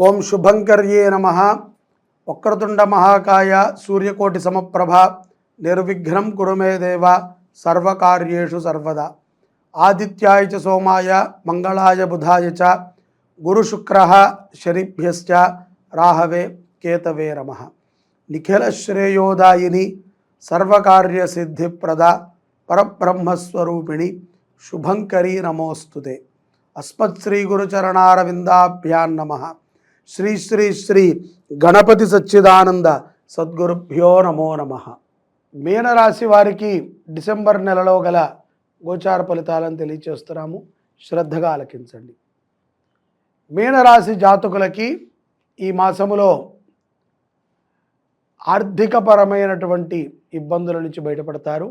ఓం శుభంకర్యే నమః. వక్రతుండ మహాకాయ సూర్యకోటి సమప్రభ నిర్విఘ్నం కురు మే దేవ సర్వకార్యేషు సర్వదా. ఆదిత్యాయ చ సోమాయ మంగళాయ బుధాయ చ గురుశుక్రః శనిభ్యశ్చ రాహవే కేతవే నమః. నిఖిల శ్రేయోదాయిని సర్వకార్య సిద్ధిప్రద పరబ్రహ్మస్వరూపిణి శుభంకరీ నమోస్తుతే. అస్మత్ శ్రీ గురుచరణారవిందాభ్యాం నమః. శ్రీ శ్రీ శ్రీ గణపతి సచ్చిదానంద సద్గురుభ్యో నమో నమః. మీనరాశి వారికి డిసెంబర్ నెలలో గల గోచార ఫలితాలను తెలియచేస్తున్నాము. శ్రద్ధగా ఆలకించండి. మీనరాశి జాతకులకి ఈ మాసములో ఆర్థికపరమైనటువంటి ఇబ్బందుల నుంచి బయటపడతారు.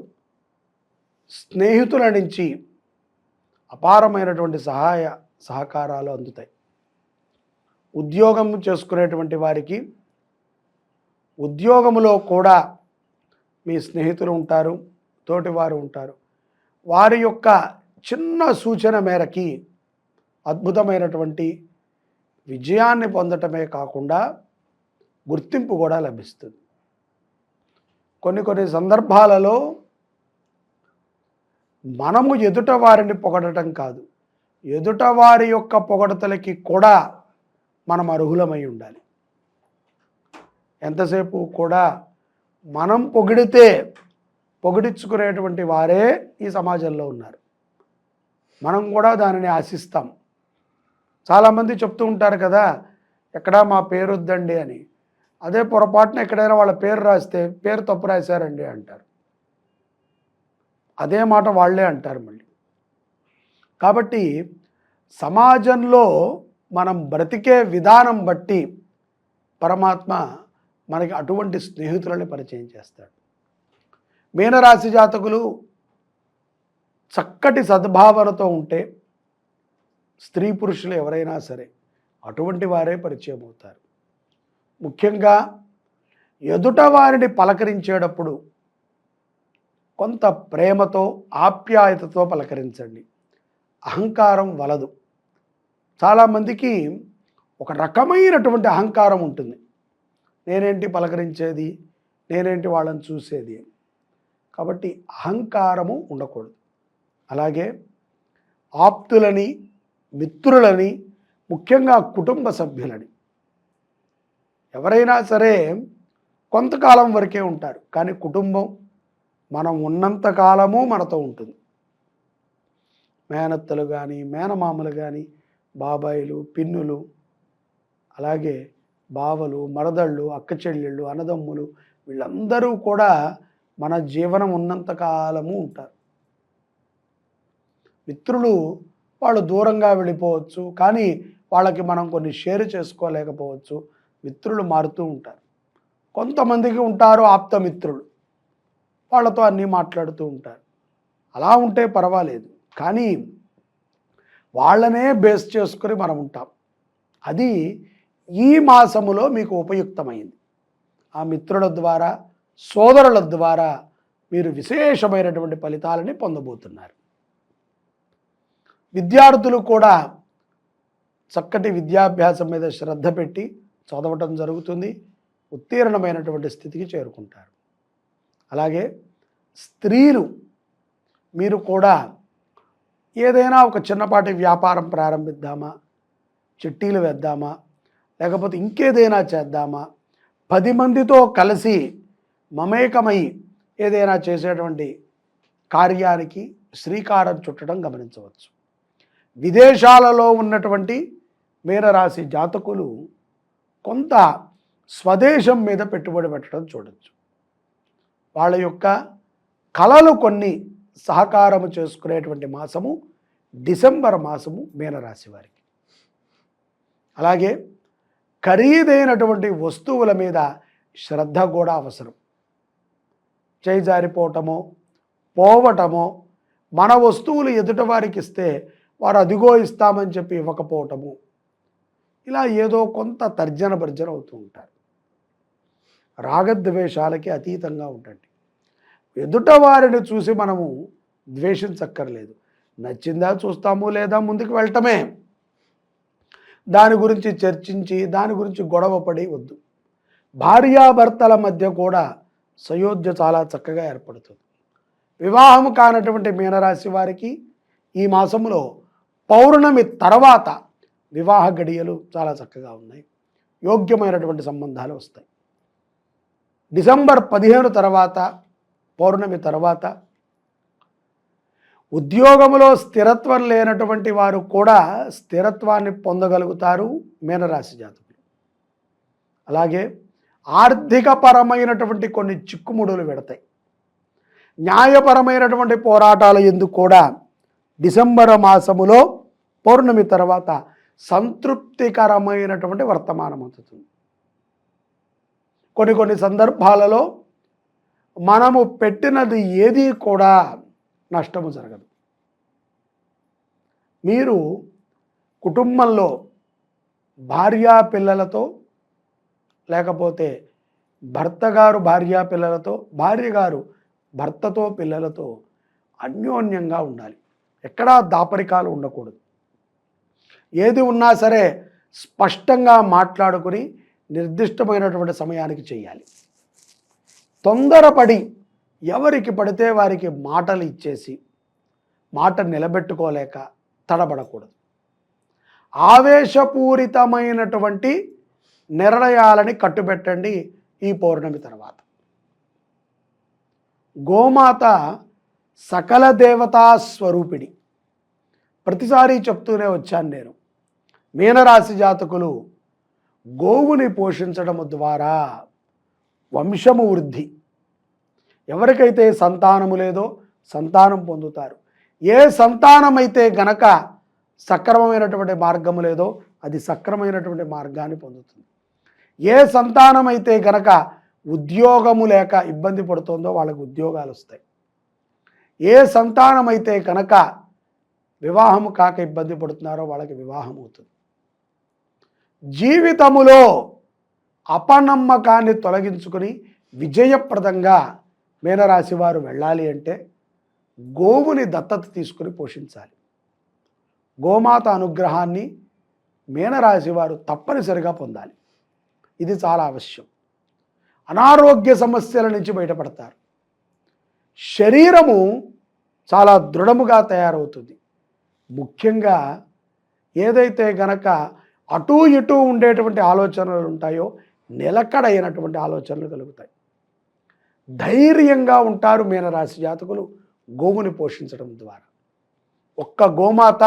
స్నేహితుల నుంచి అపారమైనటువంటి సహాయ సహకారాలు అందుతాయి. ఉద్యోగం చేసుకునేటువంటి వారికి ఉద్యోగములో కూడా మీ స్నేహితులు ఉంటారు, తోటివారు ఉంటారు. వారి యొక్క చిన్న సూచన మేరకి అద్భుతమైనటువంటి విజయాన్ని పొందటమే కాకుండా గుర్తింపు కూడా లభిస్తుంది. కొన్ని సందర్భాలలో మనము ఎదుట వారిని పొగడటం కాదు, ఎదుటవారి యొక్క పొగడతలకి కూడా మనం అర్హులమై ఉండాలి. ఎంతసేపు కూడా మనం పొగిడితే పొగిడించుకునేటువంటి వారే ఈ సమాజంలో ఉన్నారు. మనం కూడా దానిని ఆశిస్తాం. చాలామంది చెప్తూ ఉంటారు కదా, ఎక్కడా మా పేరు వద్దండి అని. అదే పొరపాటున ఎక్కడైనా వాళ్ళ పేరు రాస్తే పేరు తప్పు రాశారండి అంటారు. అదే మాట వాళ్ళే అంటారు మళ్ళీ. కాబట్టి సమాజంలో మనం బ్రతికే విధానం బట్టి పరమాత్మ మనకి అటువంటి స్నేహితులని పరిచయం చేస్తాడు. మీనరాశి జాతకులు చక్కటి సద్భావనతో ఉంటే స్త్రీ పురుషులు ఎవరైనా సరే అటువంటి వారే పరిచయం అవుతారు. ముఖ్యంగా ఎదుట వారిని పలకరించేటప్పుడు కొంత ప్రేమతో ఆప్యాయతతో పలకరించండి. అహంకారం వలదు. చాలామందికి ఒక రకమైనటువంటి అహంకారం ఉంటుంది. నేనేంటి పలకరించేది, నేనేంటి వాళ్ళని చూసేది. కాబట్టి అహంకారము ఉండకూడదు. అలాగే ఆప్తులని, మిత్రులని, ముఖ్యంగా కుటుంబ సభ్యులని, ఎవరైనా సరే కొంతకాలం వరకే ఉంటారు, కానీ కుటుంబం మనం ఉన్నంతకాలము మనతో ఉంటుంది. మేనత్తలు కానీ, మేనమామలు కానీ, బాబాయిలు, పిన్నులు, అలాగే బావలు, మరదళ్ళు, అక్క చెల్లెళ్ళు, అన్నదమ్ములు, వీళ్ళందరూ కూడా మన జీవనం ఉన్నంతకాలము ఉంటారు. మిత్రులు వాళ్ళు దూరంగా వెళ్ళిపోవచ్చు, కానీ వాళ్ళకి మనం కొన్ని షేర్ చేసుకోలేకపోవచ్చు. మిత్రులు మారుతూ ఉంటారు. కొంతమందికి ఉంటారు ఆప్తమిత్రులు, వాళ్ళతో అన్నీ మాట్లాడుతూ ఉంటారు. అలా ఉంటే పర్వాలేదు, కానీ వాళ్ళనే బేస్ చేసుకొని మనం ఉంటాం. అది ఈ మాసములో మీకు ఉపయుక్తమైంది. ఆ మిత్రుల ద్వారా, సోదరుల ద్వారా మీరు విశేషమైనటువంటి ఫలితాలని పొందబోతున్నారు. విద్యార్థులు కూడా చక్కటి విద్యాభ్యాసం మీద శ్రద్ధ పెట్టి చదవటం జరుగుతుంది. ఉత్తీర్ణమైనటువంటి స్థితికి చేరుకుంటారు. అలాగే స్త్రీలు మీరు కూడా ఏదైనా ఒక చిన్నపాటి వ్యాపారం ప్రారంభిద్దామా, చిట్టీలు వేద్దామా, లేకపోతే ఇంకేదైనా చేద్దామా, 10 మందితో కలిసి మమేకమై ఏదైనా చేసేటువంటి కార్యానికి శ్రీకారం చుట్టడం గమనించవచ్చు. విదేశాలలో ఉన్నటువంటి మీనరాశి జాతకులు కొంత స్వదేశం మీద పెట్టుబడి పెట్టడం చూడవచ్చు. వాళ్ళ యొక్క కళలు కొన్ని సహకారము చేసుకునేటువంటి మాసము డిసెంబర్ మాసము మీనరాశి వారికి. అలాగే ఖరీదైనటువంటి వస్తువుల మీద శ్రద్ధ కూడా అవసరం. చేజారిపోవటమో, పోవటమో, మన వస్తువులు ఎదుట వారికి ఇస్తే వారు అదిగో ఇస్తామని చెప్పి ఇవ్వకపోవటము, ఇలా ఏదో కొంత తర్జన భర్జన అవుతూ ఉంటారు. రాగద్వేషాలకి అతీతంగా ఉండండి. ఎదుట వారిని చూసి మనము ద్వేషించక్కర్లేదు. నచ్చిందా చూస్తాము, లేదా ముందుకు వెళ్ళటమే. దాని గురించి చర్చించి దాని గురించి గొడవపడి వద్దు. భార్యాభర్తల మధ్య కూడా సయోధ్య చాలా చక్కగా ఏర్పడుతుంది. వివాహం కానటువంటి మీనరాశి వారికి ఈ మాసంలో పౌర్ణమి తర్వాత వివాహ గడియలు చాలా చక్కగా ఉన్నాయి. యోగ్యమైనటువంటి సంబంధాలు వస్తాయి. డిసెంబర్ 15 తర్వాత పౌర్ణమి తర్వాత ఉద్యోగంలో స్థిరత్వం లేనటువంటి వారు కూడా స్థిరత్వాన్ని పొందగలుగుతారు మీనరాశి జాతకులు. అలాగే ఆర్థికపరమైనటువంటి కొన్ని చిక్కుముడులు పెడతాయి. న్యాయపరమైనటువంటి పోరాటాల ఎందుకు కూడా డిసెంబర్ మాసములో పౌర్ణమి తర్వాత సంతృప్తికరమైనటువంటి వర్తమానం అందుతుంది. కొన్ని సందర్భాలలో మనము పెట్టినది ఏది కూడా నష్టము జరగదు. మీరు కుటుంబంలో భార్యా పిల్లలతో, లేకపోతే భర్త గారు భార్యా పిల్లలతో, భార్య గారు భర్తతో పిల్లలతో అన్యోన్యంగా ఉండాలి. ఎక్కడా దాపరికాలు ఉండకూడదు. ఏది ఉన్నా సరే స్పష్టంగా మాట్లాడుకుని నిర్దిష్టమైనటువంటి సమయానికి చేయాలి. తొందరపడి ఎవరికి పడితే వారికి మాటలు ఇచ్చేసి మాట నిలబెట్టుకోలేక తడబడకూడదు. ఆవేశపూరితమైనటువంటి నిర్ణయాలని కట్టుబెట్టండి ఈ పౌర్ణమి తర్వాత. గోమాత సకల దేవతా స్వరూపిణి. ప్రతిసారి చెప్తూనే వచ్చాను నేను, మీనరాశి జాతకులు గోవుని పోషించడం ద్వారా వంశము వృద్ధి. ఎవరికైతే సంతానము లేదో సంతానం పొందుతారు. ఏ సంతానమైతే గనక సక్రమమైనటువంటి మార్గము లేదో అది సక్రమైనటువంటి మార్గాన్ని పొందుతుంది. ఏ సంతానమైతే గనక ఉద్యోగము లేక ఇబ్బంది పడుతుందో వాళ్ళకు ఉద్యోగాలు వస్తాయి. ఏ సంతానమైతే కనుక వివాహము కాక ఇబ్బంది పడుతున్నారో వాళ్ళకి వివాహం అవుతుంది. జీవితములో అపనమ్మకాన్ని తొలగించుకొని విజయప్రదంగా మీనరాశి వారు వెళ్ళాలి అంటే గోవుని దత్తత తీసుకుని పోషించాలి. గోమాత అనుగ్రహాన్ని మీనరాశి వారు తప్పనిసరిగా పొందాలి. ఇది చాలా అవశ్యం. అనారోగ్య సమస్యల నుంచి బయటపడతారు. శరీరము చాలా దృఢముగా తయారవుతుంది. ముఖ్యంగా ఏదైతే గనక అటూ ఇటూ ఉండేటువంటి ఆలోచనలు ఉంటాయో నిలకడైనటువంటి ఆలోచనలు కలుగుతాయి. ధైర్యంగా ఉంటారు మీనరాశి జాతకులు గోవుని పోషించడం ద్వారా. ఒక్క గోమాత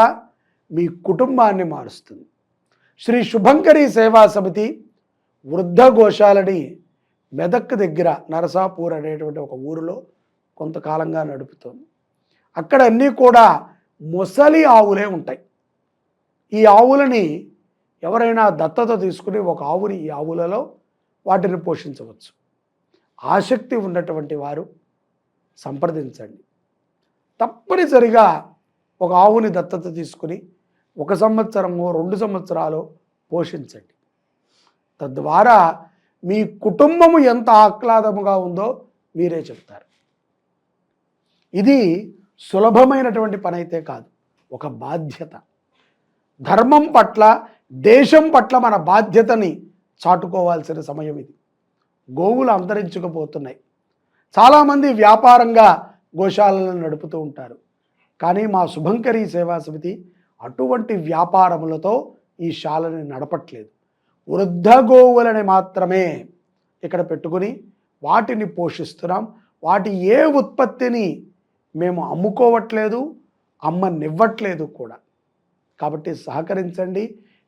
మీ కుటుంబాన్ని మారుస్తుంది. శ్రీ శుభంకరి సేవా సమితి వృద్ధ గోశాలని మెదక్ దగ్గర నరసాపూర్ అనేటువంటి ఒక ఊరిలో కొంతకాలంగా నడుపుతోంది. అక్కడ అన్నీ కూడా మొసలి ఆవులే ఉంటాయి. ఈ ఆవులని ఎవరైనా దత్తత తీసుకుని ఒక ఆవుని ఈ ఆవులలో వాటిని పోషించవచ్చు. ఆసక్తి ఉన్నటువంటి వారు సంప్రదించండి. తప్పనిసరిగా ఒక ఆవుని దత్తత తీసుకుని 1 సంవత్సరమో 2 సంవత్సరాలు పోషించండి. తద్వారా మీ కుటుంబము ఎంత ఆహ్లాదముగా ఉందో మీరే చెప్తారు. ఇది సులభమైనటువంటి పని అయితే కాదు, ఒక బాధ్యత. ధర్మం పట్ల, దేశం పట్ల మన బాధ్యతని చాటుకోవాల్సిన సమయం ఇది. గోవులు అంతరించుకుపోతున్నాయి. చాలామంది వ్యాపారంగా గోశాలను నడుపుతూ ఉంటారు. కానీ మా శుభంకరి సేవా సమితి అటువంటి వ్యాపారములతో ఈ శాలని నడపట్లేదు. వృద్ధ గోవులని మాత్రమే ఇక్కడ పెట్టుకుని వాటిని పోషిస్తున్నాం. వాటి ఏ ఉత్పత్తిని మేము అమ్ముకోవట్లేదు, అమ్మనివ్వట్లేదు కూడా. కాబట్టి సహకరించండి.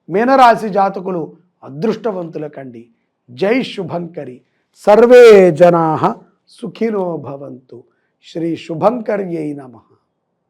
మీనరాశి జాతకులు అదృష్టవంతుల కండి. జై శుభంకరి. సర్వే జనాః సుఖినో భవంతు. శ్రీ శుభంకర్యై నమః.